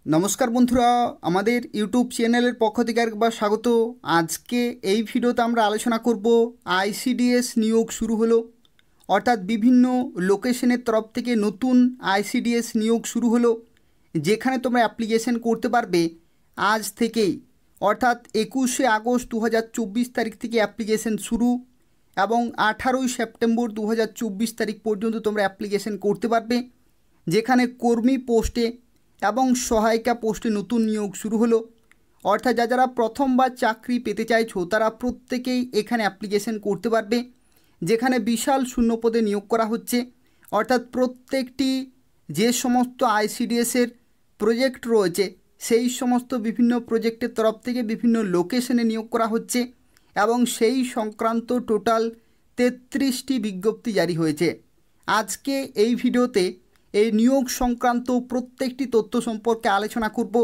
নমস্কার বন্ধুরা, আমাদের ইউটিউব চ্যানেলের পক্ষ থেকে একবার স্বাগত। আজকে এই ভিডিওতে আমরা আলোচনা করব আইসিডিএস নিয়োগ শুরু হলো, অর্থাৎ বিভিন্ন লোকেশনের তরফ থেকে নতুন আইসিডিএস নিয়োগ শুরু হলো, যেখানে তোমরা অ্যাপ্লিকেশন করতে পারবে আজ থেকেই, অর্থাৎ 21শে আগস্ট 2024 তারিখ থেকে অ্যাপ্লিকেশন শুরু এবং 18ই সেপ্টেম্বর 2024 তারিখ পর্যন্ত তোমরা অ্যাপ্লিকেশন করতে পারবে, যেখানে কর্মী পোস্টে এবং সহায়িকা পোস্টে নতুন নিয়োগ শুরু হলো। অর্থাৎ যারা প্রথমবার চাকরি পেতে চাইছো তারা প্রত্যেকেই এখানে অ্যাপ্লিকেশন করতে পারবে, যেখানে বিশাল শূন্যপদে নিয়োগ করা হচ্ছে। অর্থাৎ প্রত্যেকটি যে সমস্ত আইসিডিএসের প্রজেক্ট রয়েছে সেই সমস্ত বিভিন্ন প্রজেক্টের তরফ থেকে বিভিন্ন লোকেশনে নিয়োগ করা হচ্ছে এবং সেই সংক্রান্ত টোটাল 33টি বিজ্ঞপ্তি জারি হয়েছে। আজকে এই ভিডিওতে এই নিয়োগ সংক্রান্ত প্রত্যেকটি তথ্য সম্পর্কে আলোচনা করব।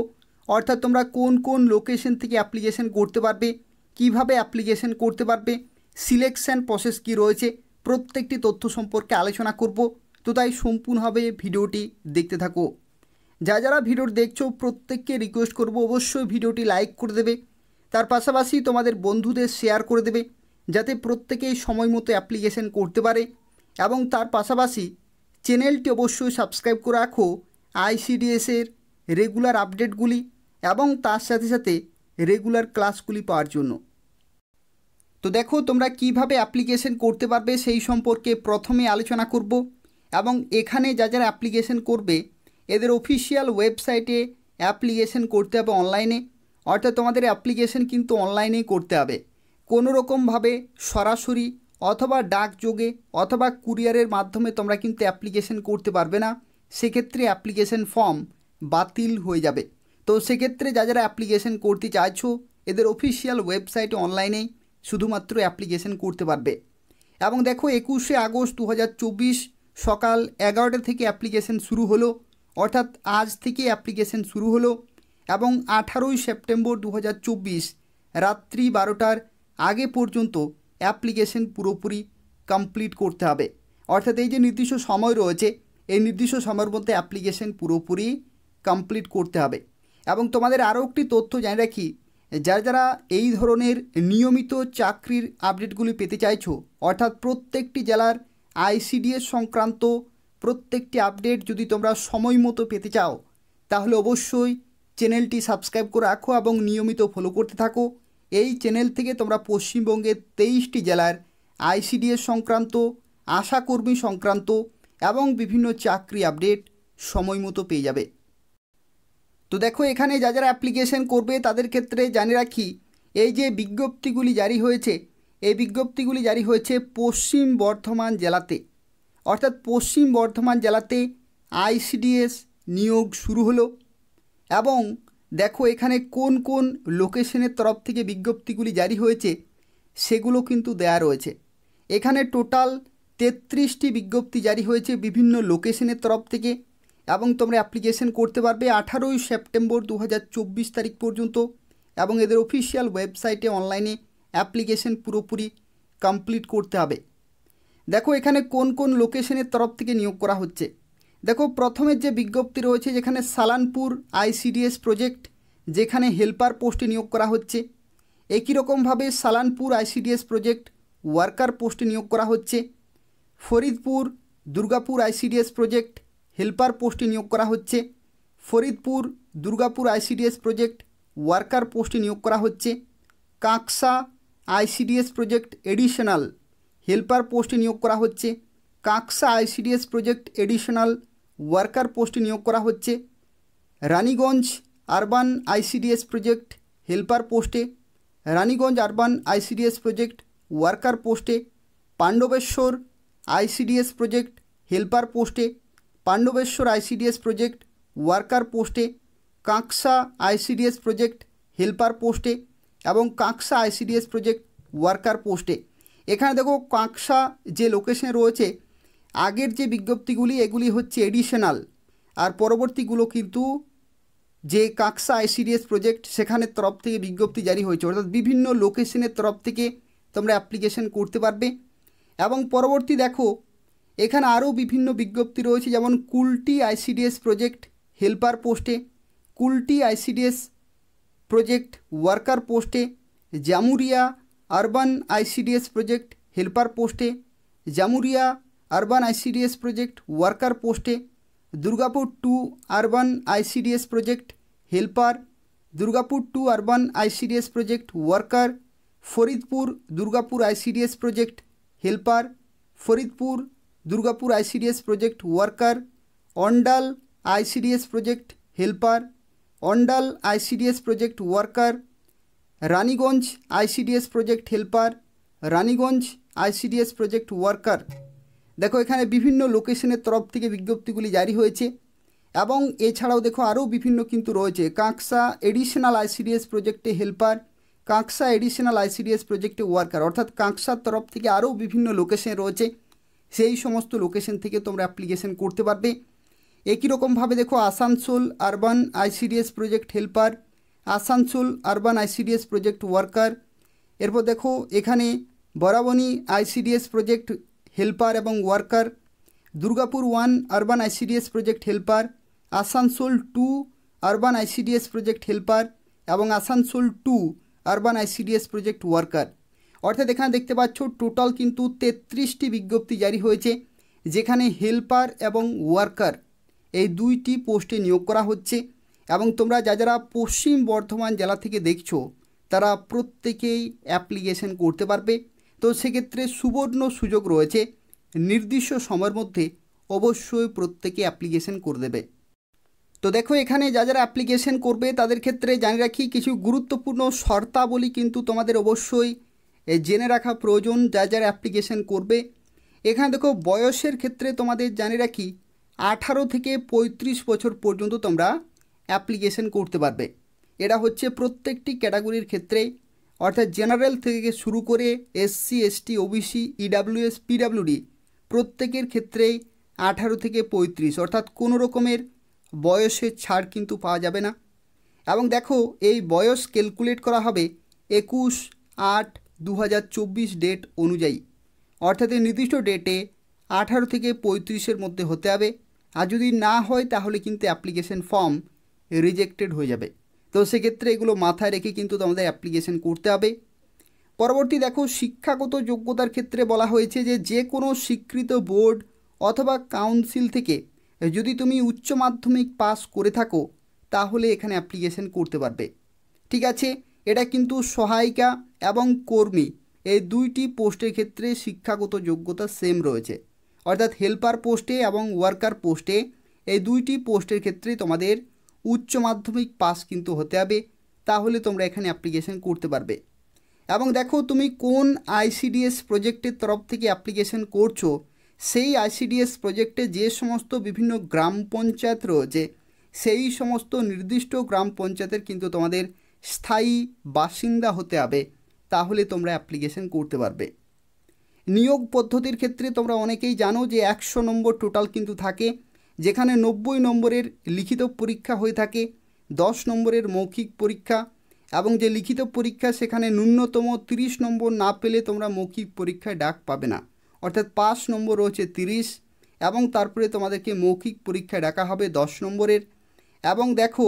অর্থাৎ তোমরা কোন কোন লোকেশন থেকে অ্যাপ্লিকেশন করতে পারবে, কিভাবে অ্যাপ্লিকেশন করতে পারবে, সিলেকশন প্রসেস কী রয়েছে, প্রত্যেকটি তথ্য সম্পর্কে আলোচনা করব। তো তাই সম্পূর্ণভাবে ভিডিওটি দেখতে থাকো। যারা ভিডিওটি দেখছো প্রত্যেককে রিকোয়েস্ট করব অবশ্যই ভিডিওটি লাইক করে দেবে, তার পাশাপাশি তোমাদের বন্ধুদের শেয়ার করে দেবে, যাতে প্রত্যেকেই সময় মতো অ্যাপ্লিকেশন করতে পারে। এবং তার পাশাপাশি চ্যানেলটি অবশ্যই সাবস্ক্রাইব করে রাখো আইসিডিএসের রেগুলার আপডেটগুলি এবং তার সাথে সাথে রেগুলার ক্লাসগুলি পাওয়ার জন্য। তো দেখো তোমরা কিভাবে অ্যাপ্লিকেশন করতে পারবে সেই সম্পর্কে প্রথমে আলোচনা করব। এবং এখানে যারা অ্যাপ্লিকেশন করবে এদের অফিসিয়াল ওয়েবসাইটে অ্যাপ্লিকেশন করতে হবে অনলাইনে। অর্থাৎ তোমাদের অ্যাপ্লিকেশন কিন্তু অনলাইনেই করতে হবে, কোনো রকমভাবে সরাসরি অথবা ডাকযোগে অথবা কুরিয়ারের মাধ্যমে তোমরা কিন্তু অ্যাপ্লিকেশন করতে পারবে না, সেক্ষেত্রে অ্যাপ্লিকেশন ফর্ম বাতিল হয়ে যাবে। তো সেক্ষেত্রে যারা অ্যাপ্লিকেশন করতে চাইছো এদের অফিসিয়াল ওয়েবসাইটে অনলাইনেই শুধুমাত্র অ্যাপ্লিকেশন করতে পারবে। এবং দেখো 21শে আগস্ট 2024 সকাল 11টা থেকে অ্যাপ্লিকেশন শুরু হলো, অর্থাৎ আজ থেকে অ্যাপ্লিকেশন শুরু হলো এবং 18ই সেপ্টেম্বর 2024 রাত্রি 12টার আগে পর্যন্ত অ্যাপ্লিকেশন পুরোপুরি কমপ্লিট করতে হবে। অর্থাৎ এই যে নির্দিষ্ট সময় রয়েছে এই নির্দিষ্ট সময়ের মধ্যে অ্যাপ্লিকেশন পুরোপুরি কমপ্লিট করতে হবে। এবং তোমাদের আরও একটি তথ্য জানিয়ে রাখি, যারা এই ধরনের নিয়মিত চাকরির আপডেটগুলি পেতে চাইছো, অর্থাৎ প্রত্যেকটি জেলার আইসিডিএস সংক্রান্ত প্রত্যেকটি আপডেট যদি তোমরা সময় মতো পেতে চাও তাহলে অবশ্যই চ্যানেলটি সাবস্ক্রাইব করে রাখো এবং নিয়মিত ফলো করতে থাকো। এই চ্যানেল থেকে তোমরা পশ্চিমবঙ্গের 23টি জেলার আইসিডিএস সংক্রান্ত, আশাকর্মী সংক্রান্ত এবং বিভিন্ন চাকরি আপডেট সময় মতো পেয়ে যাবে। তো দেখো এখানে যারা অ্যাপ্লিকেশন করবে তাদের ক্ষেত্রে জানিয়ে রাখি, এই যে বিজ্ঞপ্তিগুলি জারি হয়েছে এই বিজ্ঞপ্তিগুলি জারি হয়েছে পশ্চিম বর্ধমান জেলাতে। অর্থাৎ পশ্চিম বর্ধমান জেলাতে আইসিডিএস নিয়োগ শুরু হলো। এবং দেখো এখানে কোন কোন লোকেশনের তরফ থেকে বিজ্ঞপ্তিগুলি জারি হয়েছে সেগুলো কিন্তু দেয়া রয়েছে। এখানে টোটাল 33টি বিজ্ঞপ্তি জারি হয়েছে বিভিন্ন লোকেশনের তরফ থেকে এবং তোমরা অ্যাপ্লিকেশন করতে পারবে 18ই সেপ্টেম্বর 2024 তারিখ পর্যন্ত। এবং এদের অফিসিয়াল ওয়েবসাইটে অনলাইনে অ্যাপ্লিকেশন পুরোপুরি কমপ্লিট করতে হবে। দেখো এখানে কোন কোন লোকেশনের তরফ থেকে নিয়োগ করা হচ্ছে। দেখো প্রথমের যে বিজ্ঞপ্তি রয়েছে যেখানে সালানপুর আইসিডিএস প্রজেক্ট, যেখানে হেল্পার পোস্টে নিয়োগ করা হচ্ছে। একই রকমভাবে সালানপুর আইসিডিএস প্রজেক্ট ওয়ার্কার পোস্টে নিয়োগ করা হচ্ছে। Faridpur Durgapur ICDS project helper পোস্টে নিয়োগ করা হচ্ছে। Faridpur Durgapur ICDS project worker পোস্টে নিয়োগ করা হচ্ছে। Kanksa ICDS project additional helper পোস্টে নিয়োগ করা হচ্ছে। Kanksa ICDS project additional worker পোস্টে নিয়োগ করা হচ্ছে। Raniganj urban ICDS project helper পোস্টে, Raniganj urban ICDS project worker পোস্টে। পাণ্ডবেশ্বর আইসিডিএস প্রজেক্ট হেল্পার পোস্টে, পাণ্ডবেশ্বর আইসিডিএস প্রজেক্ট ওয়ার্কার পোস্টে। কাঁকসা আইসিডিএস প্রজেক্ট হেল্পার পোস্টে এবং কাঁকসা আইসিডিএস প্রজেক্ট ওয়ার্কার পোস্টে। এখানে দেখো কাঁকসা যে লোকেশনে রয়েছে আগের যে বিজ্ঞপ্তিগুলি এগুলি হচ্ছে এডিশনাল, আর পরবর্তীগুলো কিন্তু যে কাঁকসা আইসিডিএস প্রজেক্ট সেখানের তরফ থেকে বিজ্ঞপ্তি জারি হয়েছে। অর্থাৎ বিভিন্ন লোকেশনের তরফ থেকে তোমরা অ্যাপ্লিকেশন করতে পারবে। এবং পরবর্তী দেখো এখানে আরও বিভিন্ন বিজ্ঞপ্তি রয়েছে, যেমন কুলটি আইসিডিএস প্রজেক্ট হেল্পার পোস্টে, কুলটি আইসিডিএস প্রজেক্ট ওয়ার্কার পোস্টে, Jamuria urban ICDS project helper পোস্টে, Jamuria urban ICDS project worker পোস্টে, Durgapur 2 urban ICDS project helper, Durgapur 2 urban ICDS project worker, Faridpur Durgapur ICDS project helper, Faridpur Durgapur ICDS project worker, Andal ICDS project helper, Andal ICDS project worker, Raniganj ICDS project helper, Raniganj ICDS project worker. দেখো এখানে বিভিন্ন লোকেশনের তরফ থেকে বিজ্ঞপ্তিগুলি জারি হয়েছে এবং এছাড়াও দেখো আরও বিভিন্ন কিন্তু রয়েছে। কাঁকসা এডিশনাল আইসিডিএস প্রজেক্টে হেল্পার, কাঁকসা এডিশনাল আইসিডিএস প্রজেক্টে ওয়ার্কার, অর্থাৎ কাঁকসার তরফ থেকে আরও বিভিন্ন লোকেশন রয়েছে, সেই সমস্ত লোকেশন থেকে তোমরা অ্যাপ্লিকেশন করতে পারবে। একই রকমভাবে দেখো Asansol urban ICDS project helper, Asansol urban ICDS project worker. এরপর দেখো এখানে বরাবনী আইসিডিএস প্রজেক্ট হেল্পার এবং worker, Durgapur 1 urban ICDS project helper, Asansol 2 urban ICDS project helper এবং Asansol 2 urban ICDS project worker. অর্থাৎ এখানে দেখতে পাচ্ছ টোটাল কিন্তু 33টি বিজ্ঞপ্তি জারি হয়েছে, যেখানে হেল্পার এবং ওয়ার্কার এই দুইটি পোস্টে নিয়োগ করা হচ্ছে। এবং তোমরা যারা পশ্চিম বর্ধমান জেলা থেকে দেখছো তারা প্রত্যেকেই অ্যাপ্লিকেশন করতে পারবে। তো সেক্ষেত্রে সুবর্ণ সুযোগ রয়েছে, নির্দিষ্ট সময়ের মধ্যে অবশ্যই প্রত্যেকে অ্যাপ্লিকেশন করে দেবে। তো দেখো এখানে যারা অ্যাপ্লিকেশন করবে তাদের ক্ষেত্রে জানিয়ে রাখি কিছু গুরুত্বপূর্ণ শর্তাবলী কিন্তু তোমাদের অবশ্যই জেনে রাখা প্রয়োজন যারা অ্যাপ্লিকেশন করবে। এখানে দেখো বয়সের ক্ষেত্রে তোমাদের জানিয়ে রাখি 18 থেকে 35 বছর পর্যন্ত তোমরা অ্যাপ্লিকেশন করতে পারবে। এটা হচ্ছে প্রত্যেকটি ক্যাটাগরির ক্ষেত্রে, অর্থাৎ জেনারেল থেকে শুরু করে SC ST OBC EWS PWD প্রত্যেকের ক্ষেত্রেই 18 থেকে 35, অর্থাৎ কোনো রকমের বয়সের ছাড় কিন্তু পাওয়া যাবে না। এবং দেখো এই বয়স ক্যালকুলেট করা হবে 21/8/2024 ডেট অনুযায়ী, অর্থাৎ এই নির্দিষ্ট ডেটে 18 থেকে 35-এর মধ্যে হতে হবে। আর যদি না হয় তাহলে কিন্তু অ্যাপ্লিকেশন ফর্ম রিজেক্টেড হয়ে যাবে। তো সেক্ষেত্রে এগুলো মাথায় রেখে কিন্তু তোমাদের অ্যাপ্লিকেশন করতে হবে। পরবর্তী দেখো শিক্ষাগত যোগ্যতার ক্ষেত্রে বলা হয়েছে যে কোনো স্বীকৃত বোর্ড অথবা কাউন্সিল থেকে যদি তুমি উচ্চ মাধ্যমিক পাস করে থাকো তাহলে এখানে অ্যাপ্লিকেশন করতে পারবে। ঠিক আছে, এটা কিন্তু সহায়িকা এবং কর্মী এই দুইটি পোস্টের ক্ষেত্রে শিক্ষাগত যোগ্যতা সেম রয়েছে, অর্থাৎ হেল্পার পোস্টে এবং ওয়ার্কার পোস্টে এই দুইটি পোস্টের ক্ষেত্রে তোমাদের উচ্চ মাধ্যমিক পাস কিন্তু হতে হবে, তাহলে তোমরা এখানে অ্যাপ্লিকেশন করতে পারবে। এবং দেখো তুমি কোন আইসিডিএস প্রজেক্টের তরফ থেকে অ্যাপ্লিকেশন করছো, সেই আইসিডিএস প্রজেক্টে যে সমস্ত বিভিন্ন গ্রাম পঞ্চায়েত রয়েছে সেই সমস্ত নির্দিষ্ট গ্রাম পঞ্চায়েতের কিন্তু তোমাদের স্থায়ী বাসিন্দা হতে হবে, তাহলে তোমরা অ্যাপ্লিকেশন করতে পারবে। নিয়োগ পদ্ধতির ক্ষেত্রে তোমরা অনেকেই জানো যে 100 নম্বর টোটাল কিন্তু থাকে, যেখানে 90 নম্বরের লিখিত পরীক্ষা হয়ে থাকে, 10 নম্বরের মৌখিক পরীক্ষা, এবং যে লিখিত পরীক্ষা সেখানে ন্যূনতম 30 নম্বর না পেলে তোমরা মৌখিক পরীক্ষায় ডাক পাবে না, অর্থাৎ 5 নম্বর রয়েছে 30, এবং তারপরে তোমাদেরকে মৌখিক পরীক্ষায় ডাকা হবে 10 নম্বরের। এবং দেখো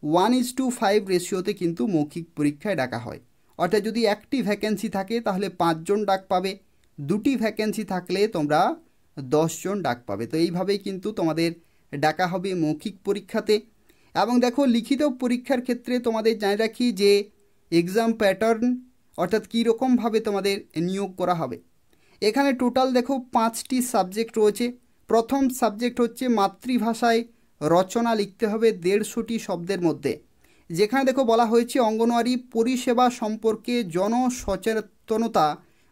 1:5 রেশিওতে কিন্তু মৌখিক পরীক্ষায় ডাকা হয়, অর্থাৎ যদি একটি ভ্যাকেন্সি থাকে তাহলে 5 জন ডাক পাবে, দুটি ভ্যাকেন্সি থাকলে তোমরা 10 জন ডাক পাবে। তো এইভাবেই কিন্তু তোমাদের ডাকা হবে মৌখিক পরীক্ষাতে। এবং দেখো লিখিত পরীক্ষার ক্ষেত্রে তোমাদের জানিয়ে রাখি যে এক্সাম প্যাটার্ন, অর্থাৎ কীরকমভাবে তোমাদের নিয়োগ করা হবে। এখানে টোটাল দেখো 5টি সাবজেক্ট রয়েছে। প্রথম সাবজেক্ট হচ্ছে মাতৃভাষায় রচনা লিখতে হবে 150টি শব্দের মধ্যে, যেখানে দেখো বলা হয়েছে অঙ্গনওয়াড়ি পরিষেবা সম্পর্কে জনসচেতনতা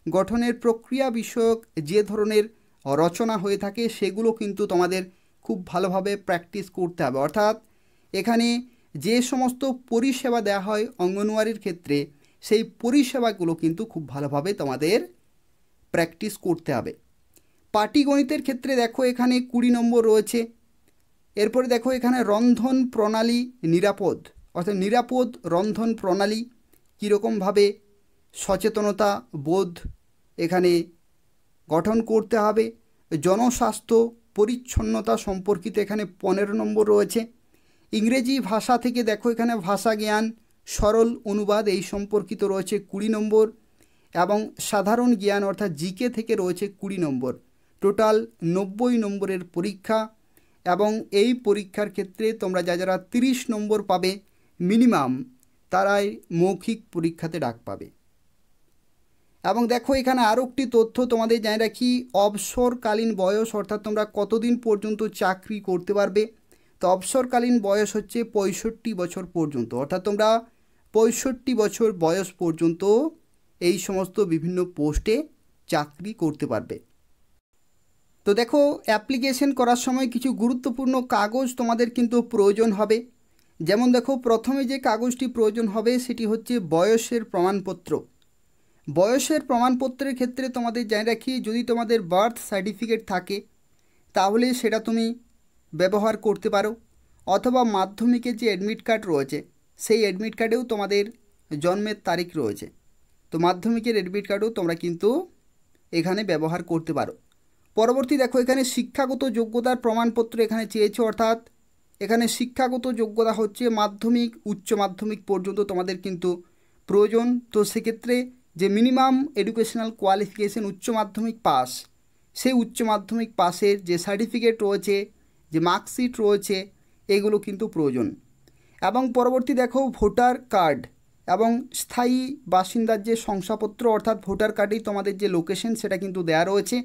গঠনের প্রক্রিয়া বিষয়ক যে ধরনের রচনা হয়ে থাকে সেগুলো কিন্তু তোমাদের খুব ভালোভাবে প্র্যাকটিস করতে হবে। অর্থাৎ এখানে যে সমস্ত পরিষেবা দেওয়া হয় অঙ্গনওয়াড়ির ক্ষেত্রে সেই পরিষেবাগুলো কিন্তু খুব ভালোভাবে তোমাদের প্র্যাকটিস করতে হবে। পাটিগণিতের ক্ষেত্রে দেখো এখানে 20 নম্বর রয়েছে। এরপরে দেখো এখানে রন্ধন প্রণালী নিরাপদ, অর্থাৎ নিরাপদ রন্ধন প্রণালী কীরকমভাবে সচেতনতা বোধ এখানে গঠন করতে হবে। জনস্বাস্থ্য পরিচ্ছন্নতা সম্পর্কিত এখানে 15 নম্বর রয়েছে। ইংরেজি ভাষা থেকে দেখো এখানে ভাষা জ্ঞান, সরল অনুবাদ এই সম্পর্কিত রয়েছে 20 নম্বর, এবং সাধারণ জ্ঞান অর্থাৎ জিকে থেকে রয়েছে 20 নম্বর। টোটাল 90 নম্বরের পরীক্ষা, এবং এই পরীক্ষার ক্ষেত্রে তোমরা যারা 30 নম্বর পাবে মিনিমাম, তারাই মৌখিক পরীক্ষাতে ডাক পাবে। এবং দেখো এখানে আরও একটি তথ্য তোমাদের জানিয়ে রাখি, অবসরকালীন বয়স অর্থাৎ তোমরা কতদিন পর্যন্ত চাকরি করতে পারবে। তো অবসরকালীন বয়স হচ্ছে 65 বছর পর্যন্ত, অর্থাৎ তোমরা 65 বছর বয়স পর্যন্ত এই সমস্ত বিভিন্ন পোস্টে চাকরি করতে পারবে। তো দেখো অ্যাপ্লিকেশন করার সময় কিছু গুরুত্বপূর্ণ কাগজ তোমাদের কিন্তু প্রয়োজন হবে। যেমন দেখো প্রথমে যে কাগজটি প্রয়োজন হবে সেটি হচ্ছে বয়সের প্রমাণপত্র। বয়সের প্রমাণপত্রের ক্ষেত্রে তোমাদের জানিয়ে রাখি, যদি তোমাদের বার্থ সার্টিফিকেট থাকে তাহলে সেটা তুমি ব্যবহার করতে পারো, অথবা মাধ্যমিকের যে অ্যাডমিট কার্ড রয়েছে সেই অ্যাডমিট কার্ডেও তোমাদের জন্মের তারিখ রয়েছে, তো মাধ্যমিকের অ্যাডমিট কার্ডও তোমরা কিন্তু এখানে ব্যবহার করতে পারো। পরবর্তী দেখো এখানে শিক্ষাগত যোগ্যতার প্রমাণপত্র এখানে চেয়েছে, অর্থাৎ এখানে শিক্ষাগত যোগ্যতা হচ্ছে মাধ্যমিক, উচ্চ মাধ্যমিক পর্যন্ত তোমাদের কিন্তু প্রয়োজন। তো সেক্ষেত্রে যে মিনিমাম এডুকেশনাল কোয়ালিফিকেশন উচ্চ মাধ্যমিক পাস, সেই উচ্চ মাধ্যমিক পাসের যে সার্টিফিকেট রয়েছে, যে মার্কশিট রয়েছে, এগুলো কিন্তু প্রয়োজন। এবং পরবর্তী দেখো ভোটার কার্ড এবং স্থায়ী বাসিন্দার যে শংসাপত্র, অর্থাৎ ভোটার কার্ডেই তোমাদের যে লোকেশন সেটা কিন্তু দেয়া রয়েছে,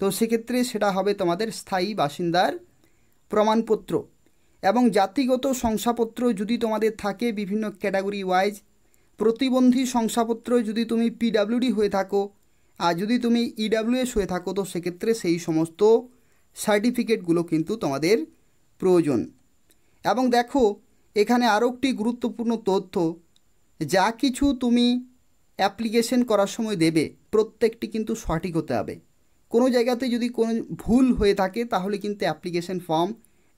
তো সেক্ষেত্রে সেটা হবে তোমাদের স্থায়ী বাসিন্দার প্রমাণপত্র। এবং জাতিগত শংসাপত্র যদি তোমাদের থাকে বিভিন্ন ক্যাটাগরি ওয়াইজ, প্রতিবন্ধী শংসাপত্র যদি তুমি পিডাব্লিউডি হয়ে থাকো, আর যদি তুমি ইডাব্লিউএস হয়ে থাকো, তো সেক্ষেত্রে সেই সমস্ত সার্টিফিকেটগুলো কিন্তু তোমাদের প্রয়োজন। এবং দেখো এখানে আরও একটি গুরুত্বপূর্ণ তথ্য, যা কিছু তুমি অ্যাপ্লিকেশন করার সময় দেবে প্রত্যেকটি কিন্তু সঠিক হতে হবে। কোনো জায়গাতে যদি কোনো ভুল হয়ে থাকে তাহলে কিন্তু অ্যাপ্লিকেশন ফর্ম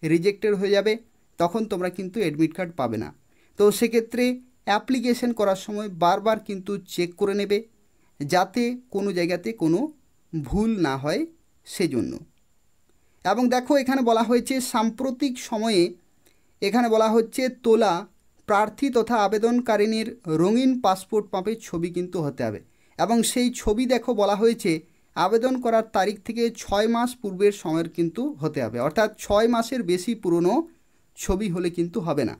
রিজেক্টেড হয়ে যাবে, তখন তোমরা কিন্তু অ্যাডমিট কার্ড পাবে না। তো সেক্ষেত্রে অ্যাপ্লিকেশন করার সময় বারবার কিন্তু চেক করে নেবে, যাতে কোনো জায়গাতে কোনো ভুল না হয় সেজন্য। এবং দেখো এখানে বলা হয়েছে সাম্প্রতিক সময়ে এখানে বলা হচ্ছে তোলা প্রার্থী তথা আবেদনকারিনীর রঙিন পাসপোর্ট মাপের ছবি কিন্তু হতে হবে। এবং সেই ছবি দেখো বলা হয়েছে আবেদন করার তারিখ থেকে 6 মাস পূর্বের সময়ের কিন্তু হতে হবে, অর্থাৎ 6 মাসের বেশি পুরনো ছবি হলে কিন্তু হবে না।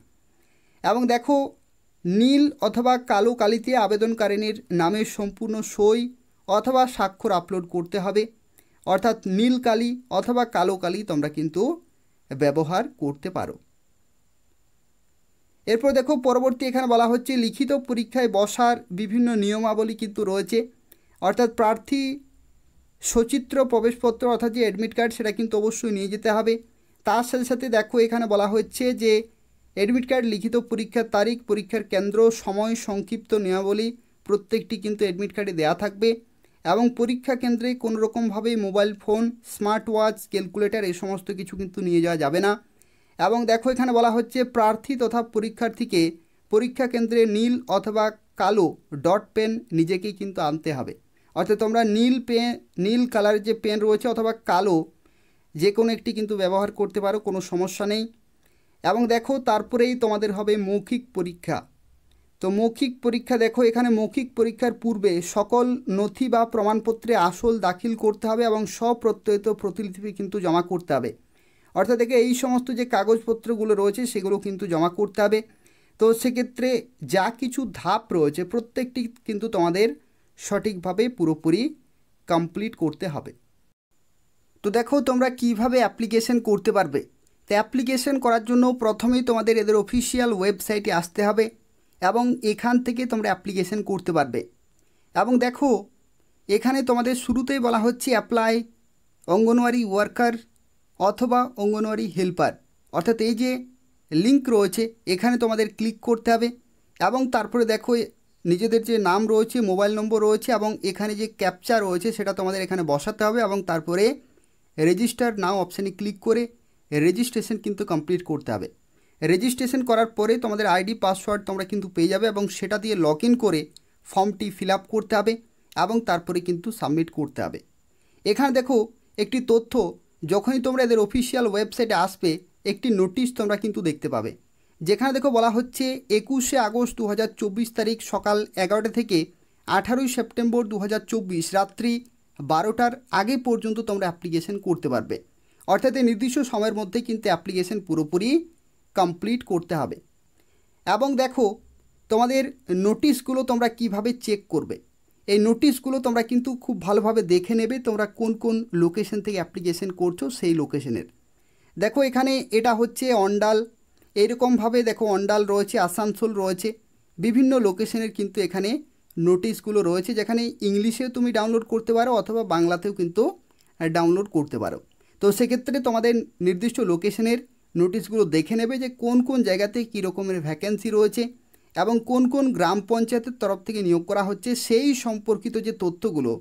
এবং দেখো নীল অথবা কালো কালিতে আবেদনকারিনীর নামের সম্পূর্ণ সই অথবা স্বাক্ষর আপলোড করতে হবে, অর্থাৎ নীল কালি অথবা কালো কালি তোমরা কিন্তু ব্যবহার করতে পারো। এরপর দেখো পরবর্তী এখানে বলা হচ্ছে লিখিত পরীক্ষায় বসার বিভিন্ন নিয়মাবলী কিন্তু রয়েছে, অর্থাৎ প্রার্থী সচিত্র প্রবেশপত্র অর্থাৎ যে অ্যাডমিট কার্ড সেটা কিন্তু অবশ্যই নিয়ে যেতে হবে। তার সাথে সাথে দেখো এখানে বলা হচ্ছে যে অ্যাডমিট কার্ড, লিখিত পরীক্ষার তারিখ, পরীক্ষার কেন্দ্র, সময়, সংক্ষিপ্ত নিয়মাবলী প্রত্যেকটি কিন্তু অ্যাডমিট কার্ডে দেওয়া থাকবে। এবং পরীক্ষা কেন্দ্রে কোনো রকমভাবে mobile phone, smart watch, calculator এই সমস্ত কিছু কিন্তু নিয়ে যাওয়া যাবে না। এবং দেখো এখানে বলা হচ্ছে প্রার্থী তথা পরীক্ষার্থীকে পরীক্ষা কেন্দ্রে নীল অথবা কালো ডট পেন নিজেকেই কিন্তু আনতে হবে, অর্থাৎ তোমরা নীল কালারের যে পেন রয়েছে অথবা কালো যে কোনো একটি কিন্তু ব্যবহার করতে পারো, কোনো সমস্যা নেই। এবং দেখো তারপরেই তোমাদের হবে মৌখিক পরীক্ষা। তো মৌখিক পরীক্ষা দেখো এখানে মৌখিক পরীক্ষার পূর্বে সকল নথি বা প্রমাণপত্রে আসল দাখিল করতে হবে এবং স্বপ্রত্যয়িত প্রতিলিপি কিন্তু জমা করতে হবে, অর্থাৎ দেখে এই সমস্ত যে কাগজপত্রগুলো রয়েছে সেগুলো কিন্তু জমা করতে হবে। তো সেক্ষেত্রে যা কিছু ধাপ রয়েছে প্রত্যেকটি কিন্তু তোমাদের সঠিকভাবে পুরোপুরি কমপ্লিট করতে হবে। তো দেখো তোমরা কিভাবে অ্যাপ্লিকেশন করতে পারবে। তো অ্যাপ্লিকেশন করার জন্য প্রথমেই তোমাদের এদের অফিসিয়াল ওয়েবসাইটে আসতে হবে এবং এখান থেকে তোমরা অ্যাপ্লিকেশন করতে পারবে। এবং দেখো এখানে তোমাদের শুরুতেই বলা হচ্ছে অ্যাপ্লাই অঙ্গনওয়াড়ি ওয়ার্কার অথবা অঙ্গনওয়াড়ি হেল্পার, অর্থাৎ এই যে লিঙ্ক রয়েছে এখানে তোমাদের ক্লিক করতে হবে। এবং তারপরে দেখো নিজেদের যে নাম রয়েছে, মোবাইল নম্বর রয়েছে এবং এখানে যে ক্যাপচা রয়েছে সেটা তোমাদের এখানে বসাতে হবে এবং তারপরে রেজিস্টার নাও অপশানে ক্লিক করে রেজিস্ট্রেশন কিন্তু কমপ্লিট করতে হবে। রেজিস্ট্রেশন করার পরে তোমাদের আইডি পাসওয়ার্ড তোমরা কিন্তু পেয়ে যাবে এবং সেটা দিয়ে লগ ইন করে ফর্মটি ফিল আপ করতে হবে এবং তারপরে কিন্তু সাবমিট করতে হবে। এখানে দেখো একটি তথ্য, যখনই তোমরা এদের অফিসিয়াল ওয়েবসাইটে আসবে একটি নোটিশ তোমরা কিন্তু দেখতে পাবে, যেখানে দেখো বলা হচ্ছে 21শে আগস্ট 2024 তারিখ সকাল 11টা থেকে 18ই সেপ্টেম্বর 2024 রাত্রি 12টার আগে পর্যন্ত তোমরা অ্যাপ্লিকেশন করতে পারবে। অর্থাৎ এই নির্দিষ্ট সময়ের মধ্যে কিন্তু অ্যাপ্লিকেশন পুরোপুরি কমপ্লিট করতে হবে। এবং দেখো তোমাদের নোটিশগুলো তোমরা কিভাবে চেক করবে, এই নোটিশগুলো তোমরা কিন্তু খুব ভালোভাবে দেখে নেবে তোমরা কোন কোন লোকেশন থেকে অ্যাপ্লিকেশন করছো সেই লোকেশনের। দেখো এখানে এটা হচ্ছে অন্ডাল, এইরকমভাবে দেখো অন্ডাল রয়েছে, আসানসোল রয়েছে, বিভিন্ন লোকেশনের কিন্তু এখানে নোটিশগুলো রয়েছে, যেখানে ইংলিশেও তুমি ডাউনলোড করতে পারো অথবা বাংলাতেও কিন্তু ডাউনলোড করতে পারো। তো সেক্ষেত্রে তোমাদের নির্দিষ্ট লোকেশনের নোটিশগুলো দেখে নেবে যে কোন কোন জায়গাতে কী রকমের ভ্যাকেন্সি রয়েছে এবং কোন কোন গ্রাম পঞ্চায়েতের তরফ থেকে নিয়োগ করা হচ্ছে সেই সম্পর্কিত যে তথ্যগুলো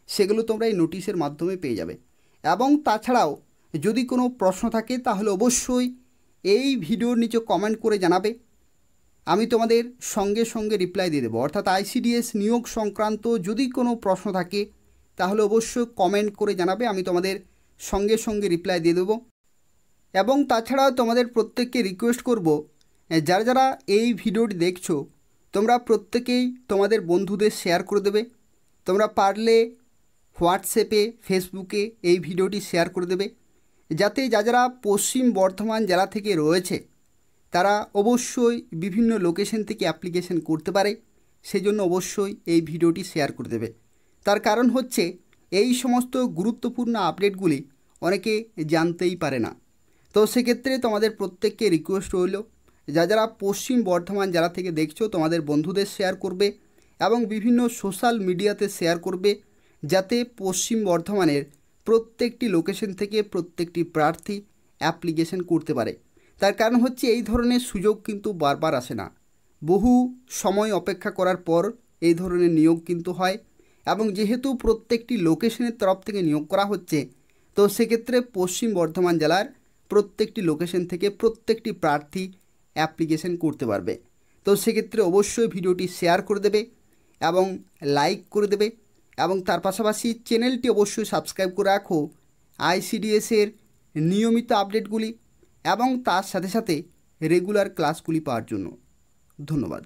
সেগুলো তোমরা এই নোটিশের মাধ্যমে পেয়ে যাবে। এবং তাছাড়াও যদি কোনো প্রশ্ন থাকে তাহলে অবশ্যই এই ভিডিওর নিচে কমেন্ট করে জানাবে, আমি তোমাদের সঙ্গে সঙ্গে রিপ্লাই দিয়ে দেবো। অর্থাৎ আইসিডিএস নিয়োগ সংক্রান্ত যদি কোনো প্রশ্ন থাকে তাহলে অবশ্যই কমেন্ট করে জানাবে, আমি তোমাদের সঙ্গে সঙ্গে রিপ্লাই দিয়ে দেবো। এবং তাছাড়াও তোমাদের প্রত্যেককে রিকোয়েস্ট করব, যারা যারা এই ভিডিওটি দেখছো তোমরা প্রত্যেকেই তোমাদের বন্ধুদের শেয়ার করে দেবে। তোমরা পারলে হোয়াটসঅ্যাপে, ফেসবুকে এই ভিডিওটি শেয়ার করে দেবে, যাতে যারা পশ্চিম বর্ধমান জেলা থেকে রয়েছে তারা অবশ্যই বিভিন্ন লোকেশন থেকে অ্যাপ্লিকেশন করতে পারে। সেজন্য অবশ্যই এই ভিডিওটি শেয়ার করে দেবে। তার কারণ হচ্ছে এই সমস্ত গুরুত্বপূর্ণ আপডেটগুলি অনেকে জানতেই পারে না। তো সেক্ষেত্রে তোমাদের প্রত্যেককে রিকোয়েস্ট রইল, যারা পশ্চিম বর্ধমান জেলা থেকে দেখছো তোমাদের বন্ধুদের শেয়ার করবে এবং বিভিন্ন সোশ্যাল মিডিয়াতে শেয়ার করবে, যাতে পশ্চিম বর্ধমানের প্রত্যেকটি লোকেশন থেকে প্রত্যেকটি প্রার্থী অ্যাপ্লিকেশন করতে পারে। তার কারণ হচ্ছে এই ধরনের সুযোগ কিন্তু বারবার আসে না, বহু সময় অপেক্ষা করার পর এই ধরনের নিয়োগ কিন্তু হয়। এবং যেহেতু প্রত্যেকটি লোকেশনের তরফ থেকে নিয়োগ করা হচ্ছে, তো সেক্ষেত্রে পশ্চিম বর্ধমান জেলার প্রত্যেকটি লোকেশন থেকে প্রত্যেকটি প্রার্থী অ্যাপ্লিকেশন করতে পারবে। তো সেক্ষেত্রে অবশ্যই ভিডিওটি শেয়ার করে দেবে এবং লাইক করে দেবে এবং তার পাশাপাশি চ্যানেলটি অবশ্যই সাবস্ক্রাইব করে রাখো আইসিডিএসের নিয়মিত আপডেটগুলি এবং তার সাথে সাথে রেগুলার ক্লাসগুলি পাওয়ার জন্য। ধন্যবাদ।